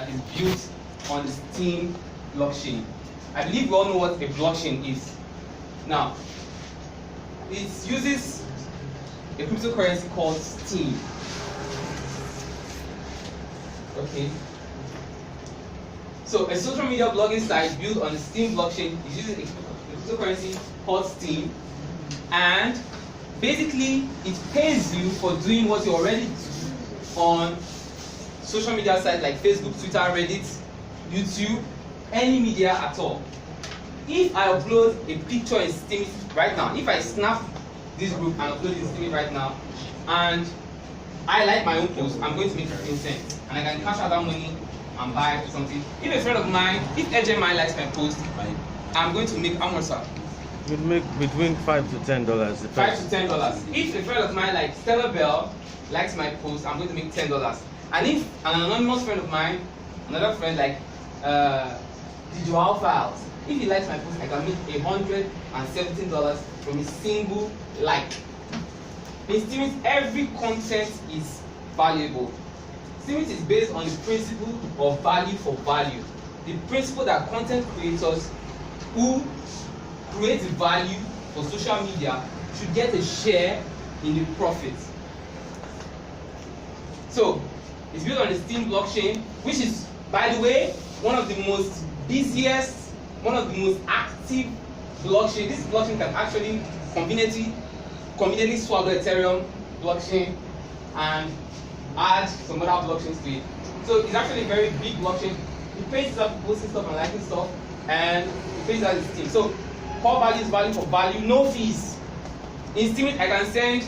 that is built on the Steem blockchain. I believe we all know what a blockchain is. Now, it uses a cryptocurrency called Steem. Okay. So a social media blogging site built on the Steem blockchain is using a cryptocurrency called Steem, and basically it pays you for doing what you already do on social media sites like Facebook, Twitter, Reddit, YouTube, any media at all. If I upload a picture in Steem right now, if I snap this group and upload it in Steem right now, and I like my own post, I'm going to make 15 cents, and I can cash out that money and buy something. If a friend of mine, if HMI likes my post, I'm going to make how much, sir? You'd make between $5 to $10. $5 to $10. If a friend of mine like Stella Bell likes my post, I'm going to make $10. And if an anonymous friend of mine, another friend like the Joao Files, if he likes my post, I can make $117 from a single like. In Steem, every content is valuable. Steem is based on the principle of value for value. The principle that content creators who create value for social media should get a share in the profits. So, it's built on the Steem blockchain, which is, by the way, one of the most busiest, one of the most active blockchain. This blockchain can actually conveniently swallow Ethereum blockchain and add some other blockchains to it. So it's actually a very big blockchain. It pays itself for posting stuff and liking stuff, and it pays out its Steem. So core value is value for value, no fees. In Steem, I can send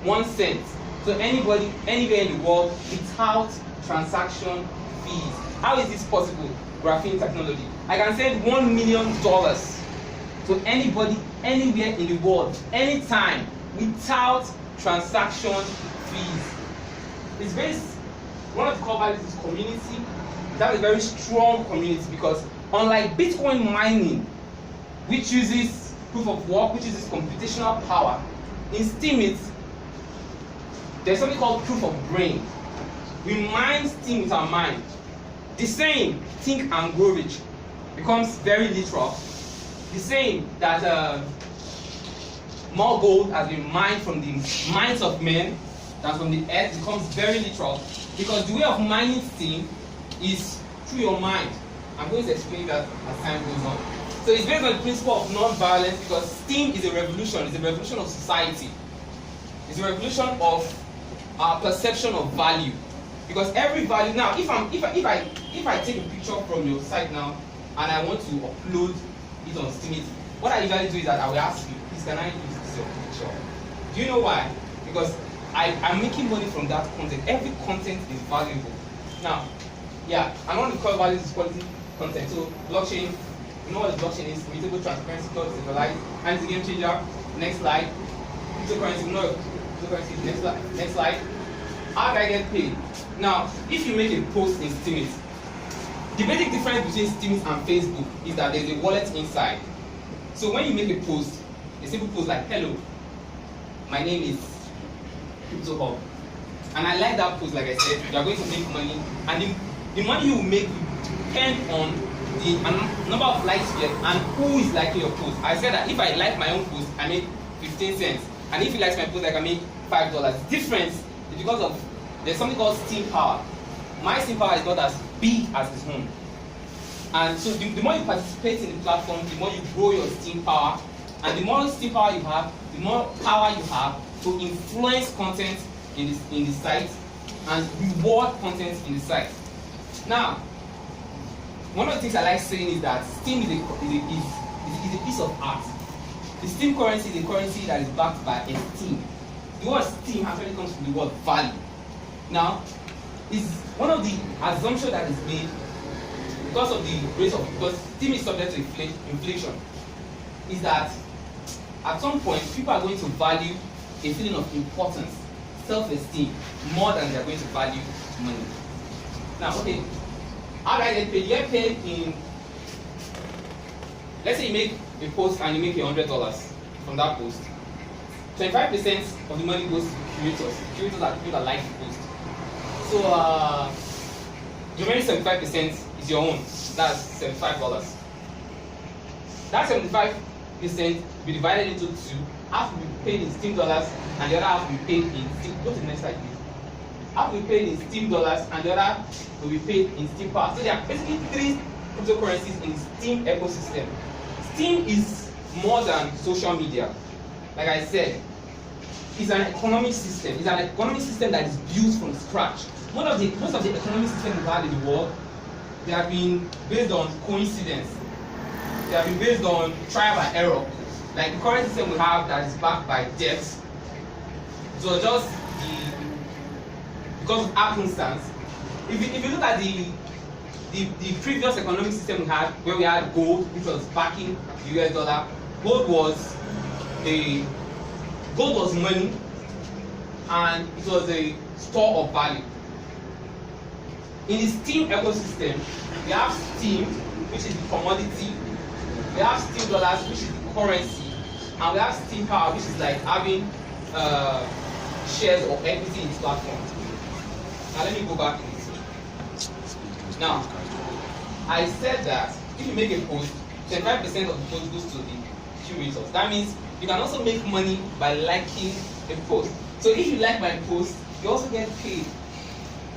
1 cent to anybody, anywhere in the world without transaction fees. How is this possible? Graphene technology. I can send $1 million to anybody, anywhere in the world, anytime, without transaction fees. It's very, one of the core values is community. That's a very strong community, because unlike Bitcoin mining, which uses proof of work, which uses computational power, in Steem there's something called proof of brain. We mine Steem with our mind. The saying, think and grow rich, becomes very literal. The saying that more gold has been mined from the minds of men than from the earth becomes very literal, because the way of mining Steem is through your mind. I'm going to explain that as time goes on. So it's based on the principle of non-violence, because Steem is a revolution. It's a revolution of society. It's a revolution of our perception of value. Because every value now, if I take a picture from your site now and I want to upload it on Steem, what I usually do is that I will ask you, please, can I use this your picture? Do you know why? Because I'm making money from that content. Every content is valuable. Now, yeah, and one of the core values is quality content. So blockchain, you know what the blockchain is? Immutable, transparent, secure, decentralized, and it's a game changer. Next slide. Cryptocurrency, you know cryptocurrency. Next slide. How do I get paid? Now, if you make a post in Steem, the basic difference between Steem and Facebook is that there's a wallet inside. So when you make a post, a simple post like, hello, my name is atCryptohub, and I like that post, like I said, you are going to make money, and the money you will make will depend on the number of likes you get and who is liking your post. I said that if I like my own post, I make 15 cents, and if he likes my post, I can make $5. The difference is because of there's something called Steem power. My Steem power is not as big as his own. And so the more you participate in the platform, the more you grow your Steem power. And the more Steem power you have, the more power you have to influence content in the site and reward content in the site. Now, one of the things I like saying is that Steem is a piece of art. The Steem currency is a currency that is backed by esteem. The word Steem actually comes from the word value. Now, is one of the assumptions that is made because of the rate of, because Steem is subject to inflation, is that at some point people are going to value a feeling of importance, self-esteem, more than they are going to value money. Now, okay, how do I get paid? You get paid in, let's say you make a post and you make $100 from that post. 25% of the money goes to curators. Curators are people that like the post. So The remaining 75% is your own. That's $75. That 75% will be divided into two. Half will be paid in Steem dollars, and the other half will be paid in Steem. Go to the next slide, please. Half will be paid in Steem dollars, and the other will be paid in Steem power. So there are basically three cryptocurrencies in the Steem ecosystem. Steem is more than social media. Like I said, it's an economic system. It's an economic system that is built from scratch. Most of the economic systems we've had in the world, they have been based on coincidence. They have been based on trial and error. Like the current system we have that is backed by debt. So just because of happenstance. If you look at the previous economic system we had, where we had gold, which was backing the US dollar, gold was money, and it was a store of value. In the Steem ecosystem, we have Steem, which is the commodity. We have Steem dollars, which is the currency, and we have Steem power, which is like having shares or equity in this platform. Now let me go back to this. Now, I said that if you make a post, 25% of the post goes to the curators. That means you can also make money by liking a post. So if you like my post, you also get paid.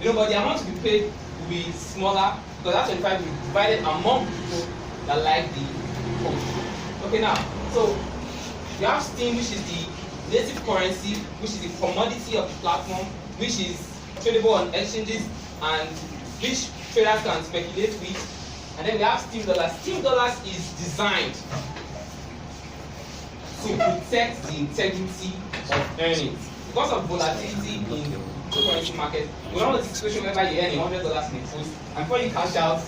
You know, but the amount to be paid will be smaller because that 25 will be divided among people that like the post. Okay, now, so you have Steem, which is the native currency, which is the commodity of the platform, which is tradable on exchanges and which traders can speculate with. And then we have Steem dollars. Steem dollars is designed to protect the integrity of earnings. Because of volatility in the cryptocurrency market, we don't want a situation whereby you earn $100 in a post, and before you cash out,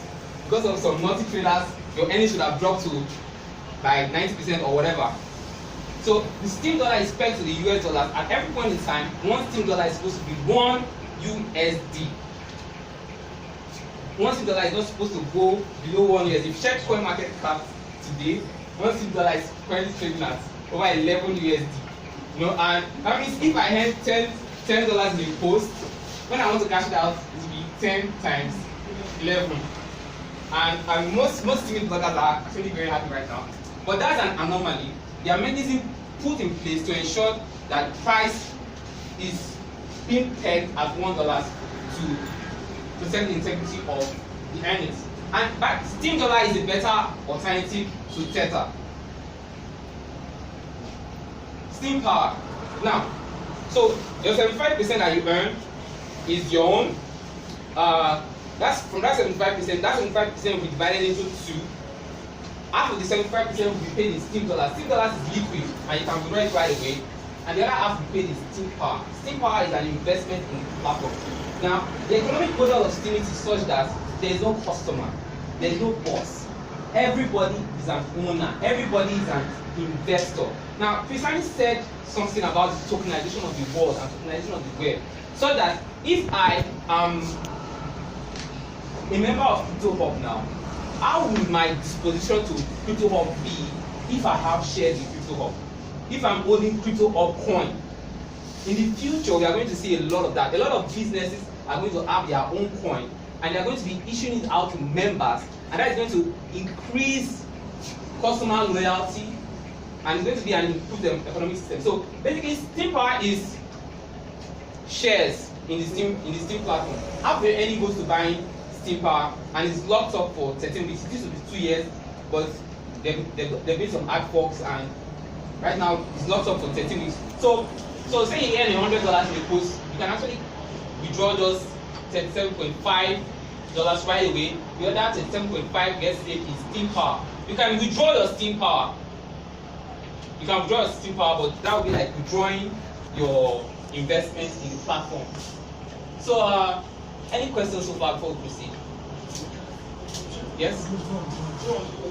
because of some multi traders, your earnings should have dropped to like 90% or whatever. So the Steem dollar is pegged to the US dollar. At every point in time, one Steem dollar is supposed to be one USD. One Steem dollar is not supposed to go below one USD. If you check coin market cap today, one Steem dollar is currently trading at over 11 USD. You know, and that means if I earn $10 in a post, when I want to cash it out, it will be 10 times 11. And most Steem bloggers are actually very happy right now. But that's an anomaly. There are mechanisms put in place to ensure that price is being pegged at $1 to protect the integrity of the earnings. But Steem dollar is a better alternative to Tether. Steem power. Now, so your 75% that you earn is your own. That's from that 75%. That 75% will be divided into two. Half of the 75% will be paid in Steem dollars. Steem dollars is liquid and you can withdraw it right away. And the other half will be paid in Steem power. Steem power is an investment in the platform. Now, the economic model of Steem is such that there is no customer, there is no boss. Everybody is an owner. Everybody is an investor. Now, Christian said something about the tokenization of the world and tokenization of the web, so that if I am a member of CryptoHub now, how would my disposition to CryptoHub be if I have shares in CryptoHub? If I'm holding CryptoHub coin? In the future, we are going to see a lot of that. A lot of businesses are going to have their own coin, and they are going to be issuing it out to members, and that is going to increase customer loyalty, and it's going to be an improved economic system. So basically, Steem power is shares in the Steem platform. Half the earning goes to buying Steem power, and it's locked up for 13 weeks. It used to be 2 years, but they've been some ad forks, and right now it's locked up for 13 weeks. So say you earn $100 in a post, you can actually withdraw just $37.5 right away. The other $37.5 gets saved in Steem power. You can withdraw your Steem power. You can withdraw your Steem power, but that would be like withdrawing your investment in the platform. So, any questions so far before we proceed? Yes?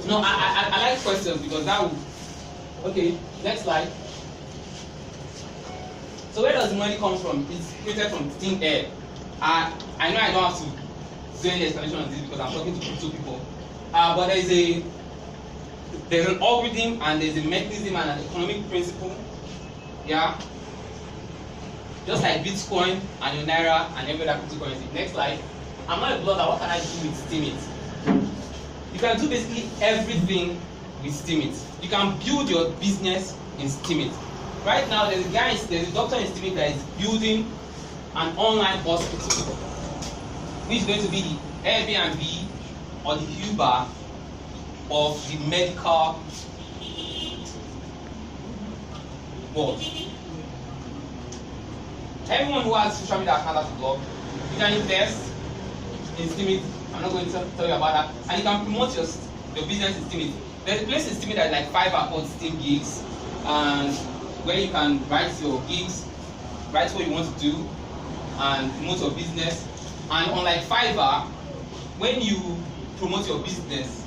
No, I like questions because that would. Okay, next slide. So where does the money come from? It's created from thin air. I know I don't have to do any explanation on this because I'm talking to crypto people. But there's an algorithm and there's a mechanism and an economic principle. Yeah. Just like Bitcoin and your Naira and every other cryptocurrency. Next slide. I'm not a blogger, what can I do with Steem it? You can do basically everything with Steem it. You can build your business in Steem it. Right now, there's a doctor in Steem it that is building an online hospital, which is going to be the Airbnb or the Uber of the medical world. Everyone who has social media account has a blog. You can invest in Steem it. I'm not going to tell you about that. And you can promote your business in Steem it. There's a place in Steem it that is like Fiverr called Steem Gigs, and where you can write your gigs, write what you want to do, and promote your business. And unlike Fiverr, when you promote your business,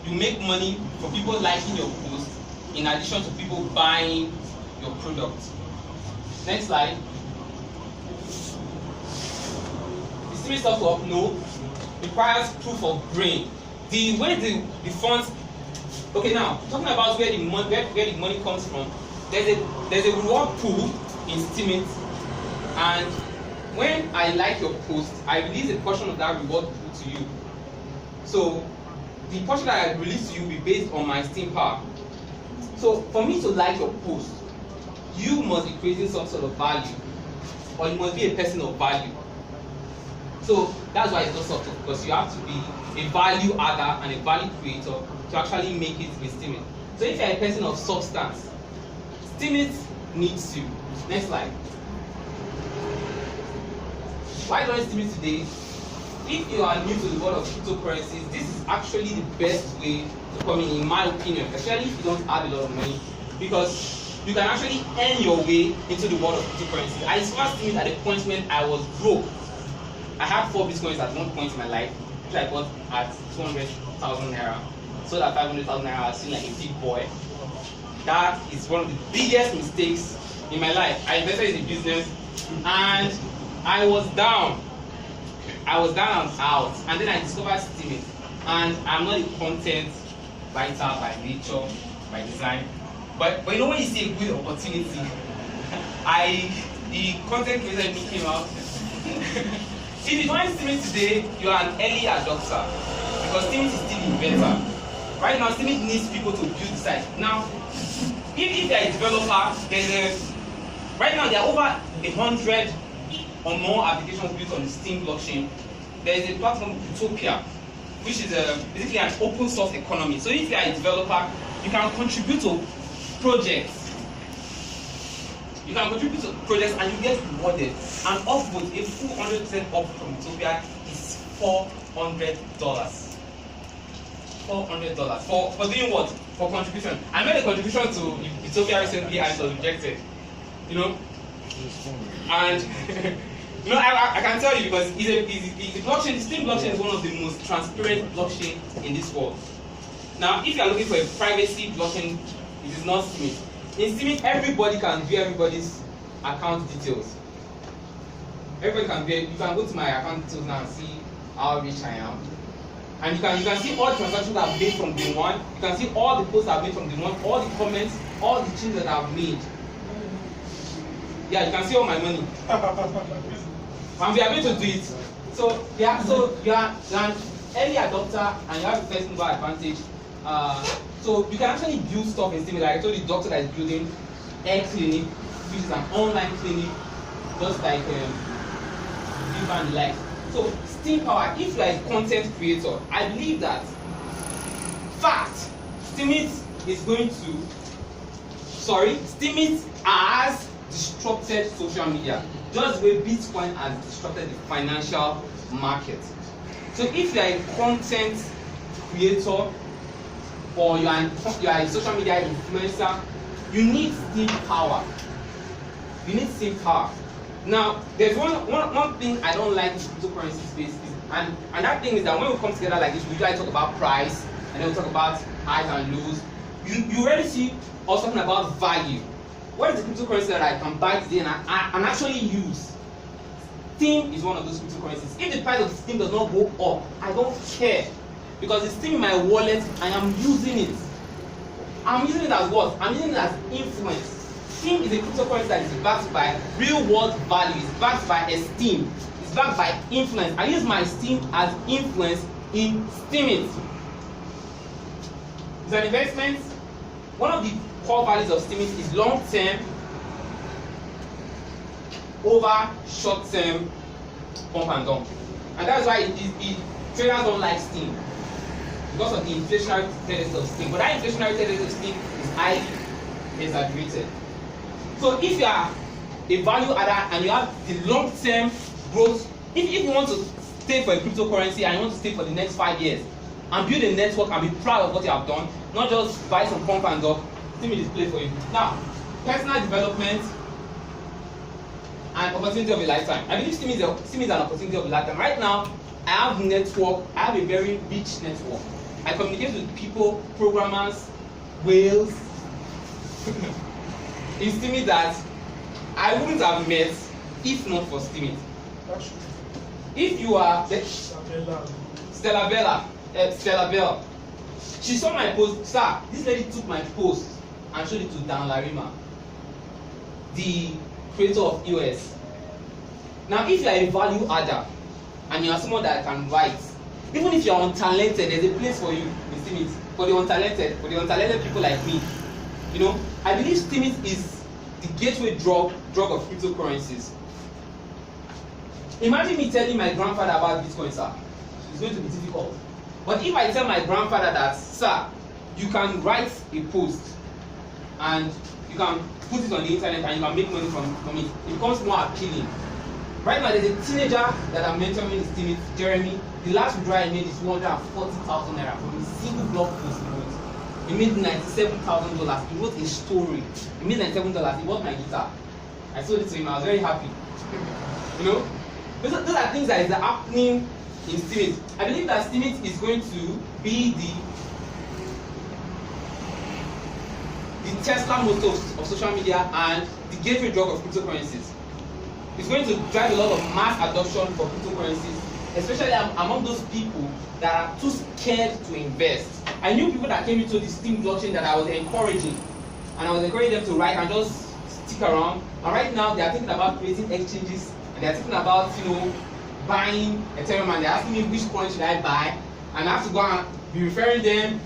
you make money for people liking your post in addition to people buying your product. Next slide. The Steem software, no, requires proof of brain. The way the funds. Okay, now talking about where the money comes from. There's a reward pool in Steem it, and when I like your post, I release a portion of that reward pool to you. So the portion that I release to you will be based on my Steem power. So for me to like your post, you must be creating some sort of value, or you must be a person of value. So that's why it's not software, because you have to be a value adder and a value creator to actually make it with Steem it. So if you're a person of substance, Steem it needs you. Next slide. Why join Steem it today? If you are new to the world of cryptocurrencies, this is actually the best way to come in my opinion, especially if you don't have a lot of money, because you can actually earn your way into the world of cryptocurrencies. I discovered Steem it at a point when I was broke. I had 4 bitcoins at one point in my life, which I bought at 200,000 naira. Sold at 500,000 naira. I was still like a big boy. That is one of the biggest mistakes in my life. I invested in the business and I was down. I was down and out. And then I discovered Steem it. And I'm not a content writer by nature, by design. But you know, when you see a good opportunity, the content creator in me came out. If you join Steem it today, you are an early adopter, because Steem it is still inventor. Right now, Steem it needs people to build the site. Now, if you're a developer, right now there are over 100 or more applications built on the Steem blockchain. There is a platform, Utopia, which is basically an open source economy. So if you're a developer, you can contribute to projects. You can contribute to projects and you get rewarded. And upvote, a full 100% up from Utopia is $400. $400 for doing what? For contribution. I made a contribution to Utopia recently and it was rejected. You know, and you know, I can tell you, because the blockchain, the Steem blockchain is one of the most transparent blockchain in this world. Now, if you are looking for a privacy blockchain, it is not Steem it. In Steem it, everybody can view everybody's account details. Everybody can view. You can go to my account details now and see how rich I am. And you can see all the transactions I've made from day one. You can see all the posts I've made from day one, all the comments, all the changes that I've made. Yeah, you can see all my money. And we are going to do it. So you are an early adopter and you have a first mover advantage. So you can actually build stuff in Steem. Like I told you, the doctor that is building atCryptohub, which is an online clinic, just like Viva and the like. So Steem power, if you are a content creator, I believe that fact, Steem it is going to, Steem it has disrupted social media, just the way Bitcoin has disrupted the financial market. So if you are a content creator or you are a social media influencer, you need Steem power. You need Steem power. Now, there's one thing I don't like in cryptocurrency space, and that thing is that when we come together like this, we usually talk about price, and then we talk about highs and lows. You already see us talking about value. What is the cryptocurrency that I can buy today and actually use? Steem is one of those cryptocurrencies. If the price of Steem does not go up, I don't care, because it's still in my wallet. I am using it. I'm using it as what? I'm using it as influence. Steem is a cryptocurrency that is backed by real world value. It's backed by esteem. It's backed by influence. I use my Steem as influence in steaming. It's an investment. One of the core values of steaming is long-term over short-term pump and dump, and that's why traders don't like Steem because of the inflationary tendency of Steem. But that inflationary tendency of Steem is highly exaggerated. So if you are a value adder and you have the long-term growth, if you want to stay for a cryptocurrency and you want to stay for the next 5 years and build a network and be proud of what you have done, not just buy some pump and dump, Steem is play for you. Now, personal development and opportunity of a lifetime. I believe Steem is an opportunity of a lifetime. Right now, I have network. I have a very rich network. I communicate with people, programmers, whales in Steem that I wouldn't have met if not for Steem. If you are Stella Bella, she saw my post. Sir, this lady took my post and showed it to Dan Larima, the creator of EOS. Now, if you are a value adder and you are someone that can write, even if you are untalented, there's a place for you in Steem for the untalented people like me. You know, I believe Steem is the gateway drug of cryptocurrencies. Imagine me telling my grandfather about Bitcoin, sir. It's going to be difficult. But if I tell my grandfather that, sir, you can write a post and you can put it on the internet and you can make money from it, it becomes more appealing. Right now, there's a teenager that I'm mentoring in Steem, Jeremy. The last withdrawal I made is 240,000 naira from a single blog post he wrote. He made $97,000. He wrote a story. He made $97. He bought my guitar. I sold it to him. I was very happy. You know, those are things that is happening in Steem. I believe that Steem is going to be the Tesla motor of social media and the gateway drug of cryptocurrencies. It's going to drive a lot of mass adoption for cryptocurrencies, especially among those people that are too scared to invest. I knew people that came into the Steem blockchain that I was encouraging, and I was encouraging them to write and just stick around. And right now, they are thinking about creating exchanges, and they are thinking about, you know, buying Ethereum, and they're asking me which coin should I buy, and I have to go and be referring them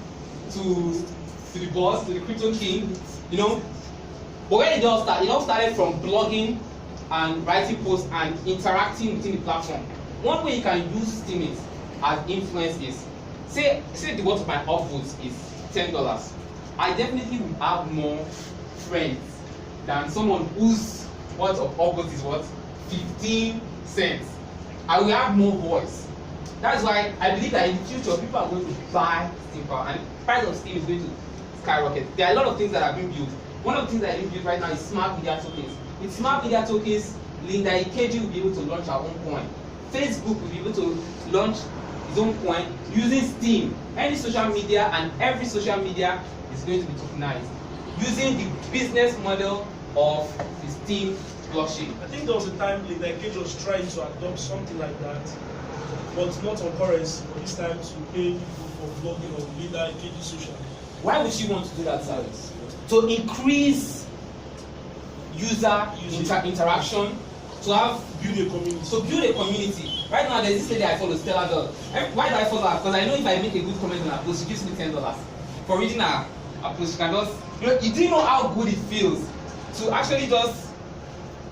to the boss, to the crypto king, you know. But when it all started from blogging and writing posts and interacting within the platform. One way you can use Steem as influence is, say the worth of my upvotes is $10. I definitely will have more friends than someone whose worth of upvotes is what? 15 cents. I will have more voice. That's why I believe that in the future people are going to buy Steem power and the price of Steem is going to skyrocket. There are a lot of things that are being built. One of the things that are being built right now is smart media tokens. With smart media tokens, Linda Ikeji will be able to launch her own coin. Facebook will be able to launch its own coin using Steem. Any social media and every social media is going to be tokenized using the business model of the Steem blockchain. I think there was a time Linda Ikeji was trying to adopt something like that, but not on currency, but this time to pay people for blogging on Linda Ikeji social. Why would she want to do that service? To increase user interaction, to have build a community. So build a community. Right now, there's this lady I follow, Stella Bell. Why do I follow her? Because I know if I make a good comment on her post, she gives me $10 for reading her post. She can just, you do know how good it feels to actually just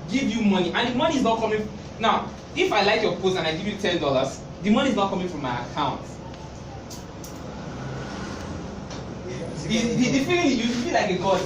give you money, and the money is not coming. Now, if I like your post and I give you $10, the money is not coming from my account. The feeling, you feel like a god.